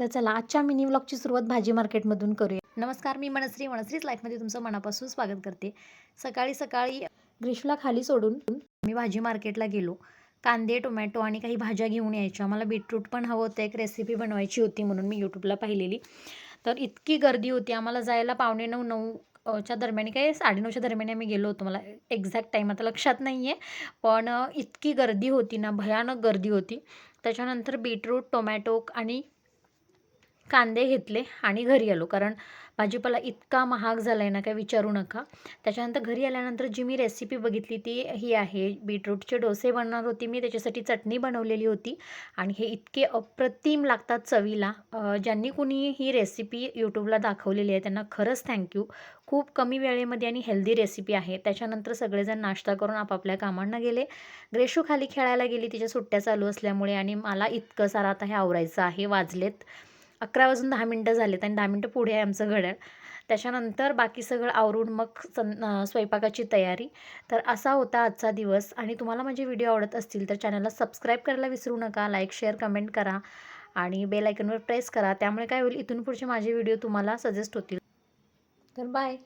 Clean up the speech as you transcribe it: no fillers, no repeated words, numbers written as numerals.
तर चला आजच्या मिनी व्लॉगची सुरुवात भाजी मार्केटमधून करूया. नमस्कार, मी मनश्रीच लाईफमध्ये तुमचं मनापासून स्वागत करते. सकाळी सकाळी ग्रीशूला खाली सोडून मी भाजी मार्केटला गेलो. कांदे, टोमॅटो आणि काही भाज्या घेऊन यायच्या. मला बीटरूट पण हवं होतं, एक रेसिपी बनवायची होती म्हणून मी यूट्यूबला पाहिलेली. तर इतकी गर्दी होती, आम्हाला जायला 9:45 च्या दरम्यान, काय 9:30च्या दरम्यान आम्ही गेलो होतो. मला एक्झॅक्ट टाईम आता लक्षात नाही आहे, पण इतकी गर्दी होती ना, भयानक गर्दी होती. त्याच्यानंतर बीटरूट, टोमॅटो आणि कांदे घेतले आणि घरी आलो, कारण भाजीपाला इतका महाग झाला आहे ना, काय विचारू नका. त्याच्यानंतर घरी आल्यानंतर जी मी रेसिपी बघितली ती ही आहे. बीटरूटचे डोसे बनवणार होती मी, त्याच्यासाठी चटणी बनवलेली होती आणि हे इतके अप्रतिम लागतात चवीला. ज्यांनी कुणी ही रेसिपी यूट्यूबला दाखवलेली आहे त्यांना खरंच थँक्यू. खूप कमी वेळेमध्ये आणि हेल्दी रेसिपी आहे. त्याच्यानंतर सगळेजण नाश्ता करून आपापल्या कामांना गेले. ग्रेशू खाली खेळायला गेली, तिच्या सुट्ट्या चालू असल्यामुळे, आणि मला इतकं सारं आता हे आवरायचं आहे. वाजलेत 11 वाजून 10 मिनटं झालेत आणि 10 मिनटं पुढे आहे आमचं घड्याळ. त्याच्यानंतर बाकी सगळं आवरून मग स्वयंपाकाची तयारी. तर असा होता आजचा दिवस. आणि तुम्हाला माझे व्हिडिओ आवडत असतील तर चॅनलला सबस्क्राईब करायला विसरू नका. लाईक, शेअर, कमेंट करा आणि बेल आयकॉनवर प्रेस करा. त्यामुळे काय होईल, इथून पुढचे माझे व्हिडिओ तुम्हाला सजेस्ट होतील. तर बाय.